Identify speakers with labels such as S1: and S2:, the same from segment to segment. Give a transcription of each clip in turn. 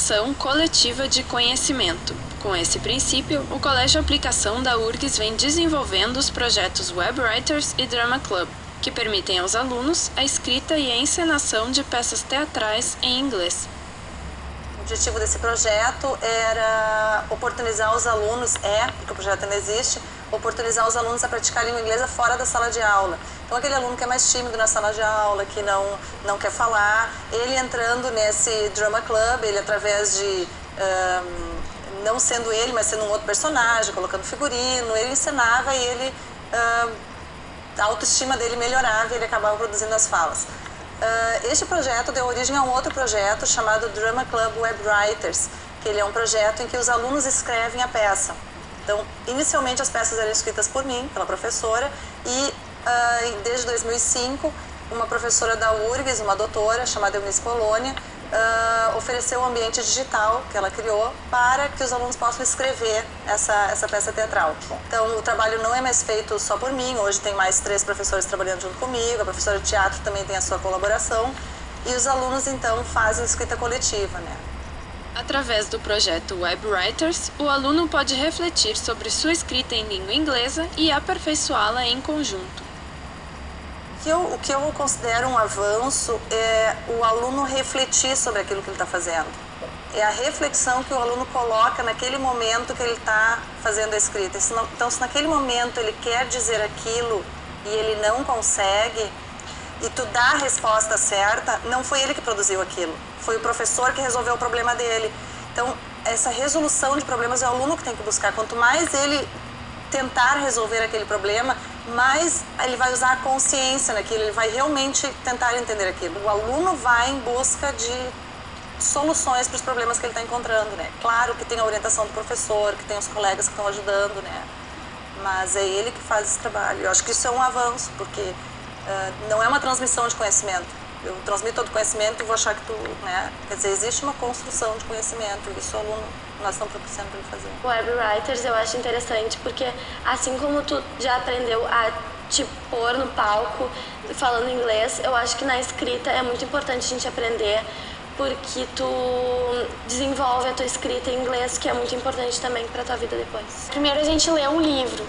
S1: apropriação coletiva de conhecimento. Com esse princípio, o Colégio Aplicação da URGS vem desenvolvendo os projetos Web Writers e Drama Club, que permitem aos alunos a escrita e a encenação de peças teatrais em inglês.
S2: O objetivo desse projeto era oportunizar os alunos, porque o projeto ainda existe, oportunizar os alunos a praticarem o inglês fora da sala de aula. Então aquele aluno que é mais tímido na sala de aula, que não quer falar, ele entrando nesse Drama Club, ele através de, não sendo ele, mas sendo um outro personagem, colocando figurino, ele encenava e ele, a autoestima dele melhorava e ele acabava produzindo as falas. Este projeto deu origem a um outro projeto chamado Drama Club Web Writers, que ele é um projeto em que os alunos escrevem a peça. Então, inicialmente as peças eram escritas por mim, pela professora, e desde 2005, uma professora da URGS, uma doutora chamada Eunice Polônia, ofereceu um ambiente digital que ela criou para que os alunos possam escrever essa peça teatral. Então, o trabalho não é mais feito só por mim, hoje tem mais 3 professores trabalhando junto comigo, a professora de teatro também tem a sua colaboração, e os alunos, então, fazem escrita coletiva, né?
S1: Através do projeto Web Writers, o aluno pode refletir sobre sua escrita em língua inglesa e aperfeiçoá-la em conjunto.
S2: O que eu considero um avanço é o aluno refletir sobre aquilo que ele está fazendo. É a reflexão que o aluno coloca naquele momento que ele está fazendo a escrita. Então, se naquele momento ele quer dizer aquilo e ele não consegue, e tu dá a resposta certa, não foi ele que produziu aquilo. Foi o professor que resolveu o problema dele. Então, essa resolução de problemas é o aluno que tem que buscar. Quanto mais ele tentar resolver aquele problema, mais ele vai usar a consciência naquilo, ele vai realmente tentar entender aquilo. O aluno vai em busca de soluções para os problemas que ele está encontrando, né? Claro que tem a orientação do professor, que tem os colegas que estão ajudando, né? Mas é ele que faz esse trabalho. Eu acho que isso é um avanço, porque não é uma transmissão de conhecimento. Eu transmito todo conhecimento e vou achar que tu, né? Quer dizer, existe uma construção de conhecimento e isso o aluno, nós estamos propiciando para ele fazer.
S3: O Web Writers eu acho interessante porque assim como tu já aprendeu a te pôr no palco falando inglês, eu acho que na escrita é muito importante a gente aprender porque tu desenvolve a tua escrita em inglês, que é muito importante também para a tua vida depois. Primeiro a gente lê um livro.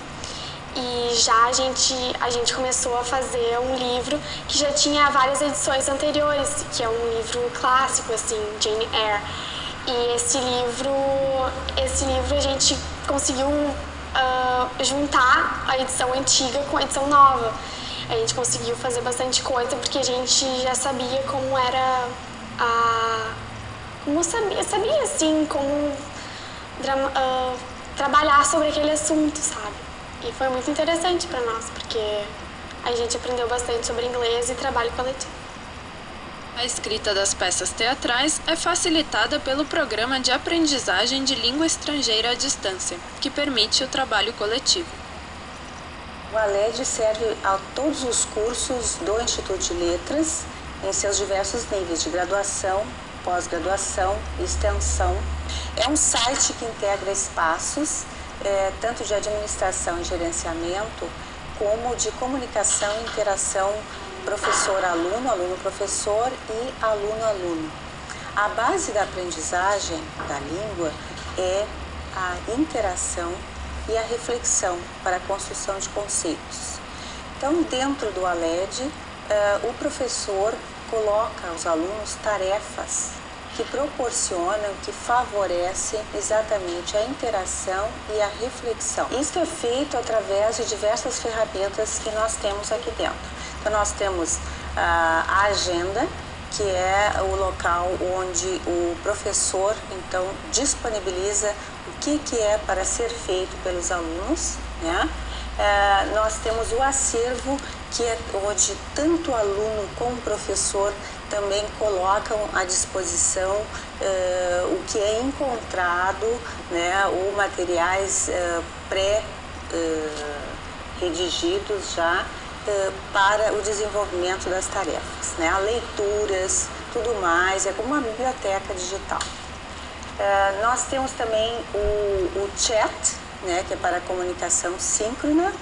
S3: E já a gente começou a fazer um livro que já tinha várias edições anteriores, que é um livro clássico, assim, Jane Eyre. E esse livro a gente conseguiu juntar a edição antiga com a edição nova. A gente conseguiu fazer bastante coisa porque a gente já sabia como era sabia assim, como trabalhar sobre aquele assunto, sabe? E foi muito interessante para nós, porque a gente aprendeu bastante sobre inglês e trabalho coletivo.
S1: A escrita das peças teatrais é facilitada pelo Programa de Aprendizagem de Língua Estrangeira à Distância, que permite o trabalho coletivo.
S4: O ALED serve a todos os cursos do Instituto de Letras, em seus diversos níveis de graduação, pós-graduação e extensão. É um site que integra espaços tanto de administração e gerenciamento, como de comunicação e interação professor-aluno, aluno-professor e aluno-aluno. A base da aprendizagem da língua é a interação e a reflexão para a construção de conceitos. Então, dentro do ALED, o professor coloca aos alunos tarefas que proporcionam, que favorecem exatamente a interação e a reflexão. Isso é feito através de diversas ferramentas que nós temos aqui dentro. Então, nós temos a agenda, que é o local onde o professor, então, disponibiliza o que é para ser feito pelos alunos, né? Nós temos o acervo, que é onde tanto o aluno como o professor também colocam à disposição o que é encontrado, né, ou materiais pré-redigidos já para o desenvolvimento das tarefas, né, leituras, tudo mais, é como uma biblioteca digital. Nós temos também o chat, né, que é para a comunicação síncrona.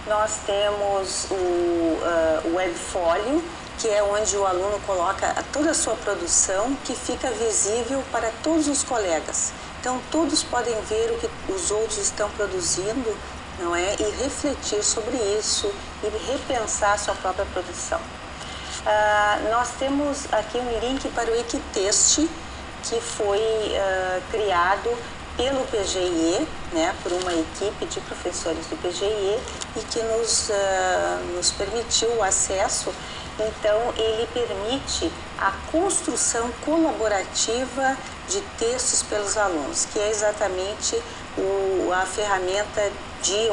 S4: Nós temos o webfólio, que é onde o aluno coloca toda a sua produção, que fica visível para todos os colegas. Então, todos podem ver o que os outros estão produzindo, não é? E refletir sobre isso e repensar a sua própria produção. Nós temos aqui um link para o Equiteste, que foi criado pelo PGIE, né, por uma equipe de professores do PGIE e que nos permitiu o acesso. Então, ele permite a construção colaborativa de textos pelos alunos, que é exatamente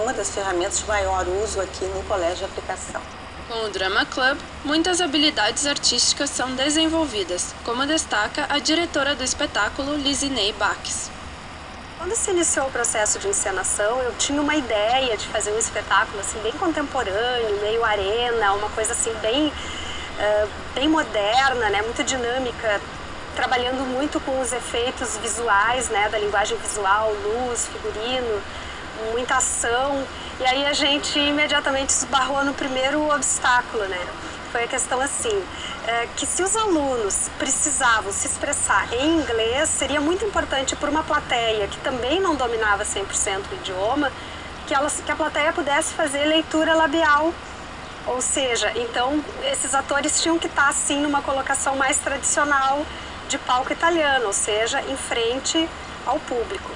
S4: uma das ferramentas de maior uso aqui no Colégio de Aplicação.
S1: Com o Drama Club, muitas habilidades artísticas são desenvolvidas, como destaca a diretora do espetáculo, Lisinei Baques.
S5: Quando se iniciou o processo de encenação, eu tinha uma ideia de fazer um espetáculo assim, bem contemporâneo, meio arena, uma coisa assim, bem moderna, né, muito dinâmica, trabalhando muito com os efeitos visuais, né, da linguagem visual, luz, figurino, muita ação. E aí a gente imediatamente esbarrou no primeiro obstáculo, né? Foi a questão assim, que se os alunos precisavam se expressar em inglês, seria muito importante para uma plateia que também não dominava 100% o idioma, que a plateia pudesse fazer leitura labial. Ou seja, então esses atores tinham que estar assim numa colocação mais tradicional de palco italiano, ou seja, em frente ao público.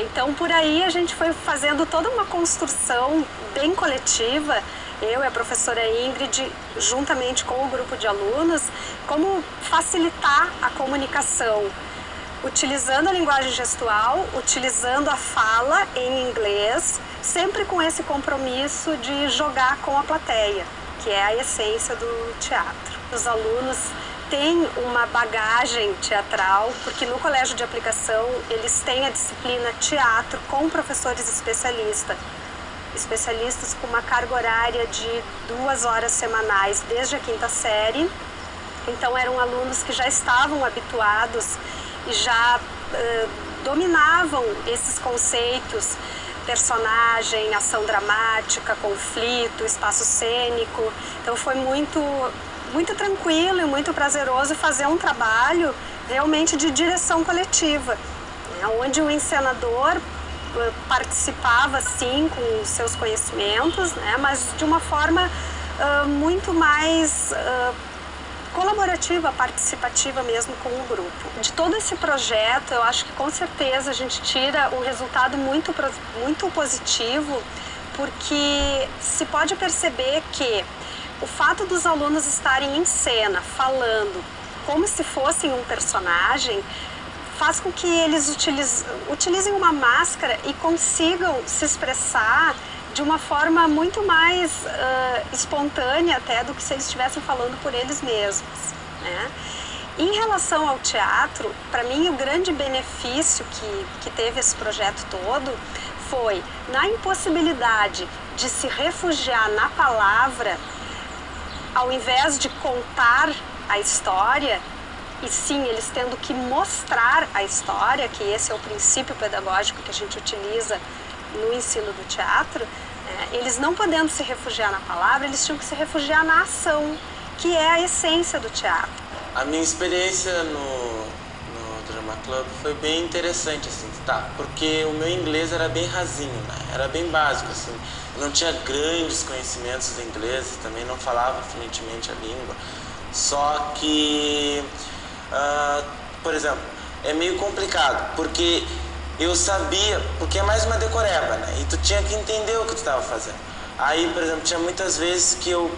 S5: Então, por aí a gente foi fazendo toda uma construção bem coletiva, eu e a professora Ingrid, juntamente com o grupo de alunos, como facilitar a comunicação, utilizando a linguagem gestual, utilizando a fala em inglês, sempre com esse compromisso de jogar com a plateia, que é a essência do teatro. Os alunos têm uma bagagem teatral, porque no Colégio de Aplicação eles têm a disciplina teatro com professores especialistas com uma carga horária de 2 horas semanais desde a 5ª série. Então eram alunos que já estavam habituados e já dominavam esses conceitos, personagem, ação dramática, conflito, espaço cênico. Então foi muito tranquilo e muito prazeroso fazer um trabalho realmente de direção coletiva, né, onde o encenador participava sim com os seus conhecimentos, né, mas de uma forma muito mais colaborativa, participativa mesmo com o grupo. De todo esse projeto, eu acho que com certeza a gente tira um resultado muito positivo, porque se pode perceber que o fato dos alunos estarem em cena, falando como se fossem um personagem, faz com que eles utilizem uma máscara e consigam se expressar de uma forma muito mais espontânea até do que se eles estivessem falando por eles mesmos, né? Em relação ao teatro, para mim o grande benefício que teve esse projeto todo foi na impossibilidade de se refugiar na palavra, ao invés de contar a história, e sim, eles tendo que mostrar a história, que esse é o princípio pedagógico que a gente utiliza no ensino do teatro, eles não podendo se refugiar na palavra, eles tinham que se refugiar na ação, que é a essência do teatro.
S6: A minha experiência no Drama Club foi bem interessante, assim, porque o meu inglês era bem rasinho, né? Era bem básico, assim. Eu não tinha grandes conhecimentos de inglês, também não falava fluentemente a língua. Só que, por exemplo, é meio complicado, porque eu sabia, porque é mais uma decoreba, né? E tu tinha que entender o que tu estava fazendo. Aí, por exemplo, tinha muitas vezes que eu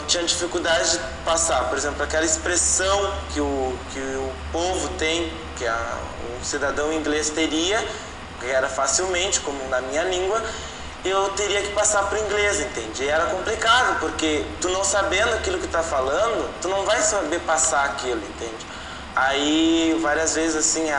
S6: tinha dificuldade de passar, por exemplo, aquela expressão que o povo tem, que um cidadão inglês teria, que era facilmente, como na minha língua, eu teria que passar para o inglês, entende? E era complicado, porque tu não sabendo aquilo que tá falando, tu não vai saber passar aquilo, entende? Aí, várias vezes, assim,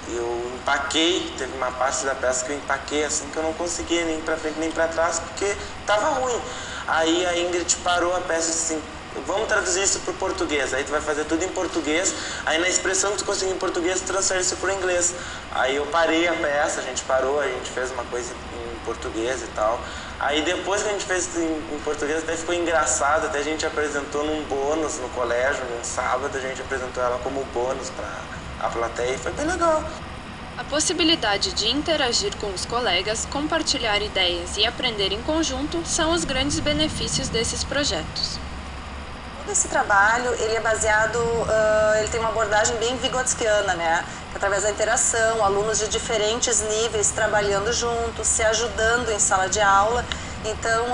S6: eu empaquei, teve uma parte da peça que eu empaquei, assim, que eu não conseguia nem para frente nem para trás, porque tava ruim. Aí a Ingrid parou a peça assim, vamos traduzir isso para o português, aí tu vai fazer tudo em português, aí na expressão que tu conseguir em português, tu transfere isso para o inglês. Aí eu parei a peça, a gente parou, a gente fez uma coisa em português e tal, Aí depois que a gente fez em português, até ficou engraçado, até a gente apresentou num bônus no colégio, num sábado, a gente apresentou ela como bônus para a plateia e foi bem legal.
S1: A possibilidade de interagir com os colegas, compartilhar ideias e aprender em conjunto são os grandes benefícios desses projetos.
S2: Todo esse trabalho, ele é baseado, ele tem uma abordagem bem vigotskiana, né? Através da interação, alunos de diferentes níveis trabalhando juntos, se ajudando em sala de aula. Então,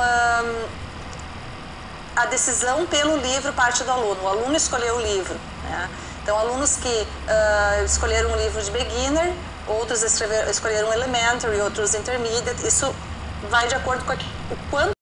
S2: a decisão pelo livro parte do aluno. O aluno escolheu o livro, né? Então, alunos que escolheram um livro de beginner, outros escolheram elementary, outros intermediate. Isso vai de acordo com o quanto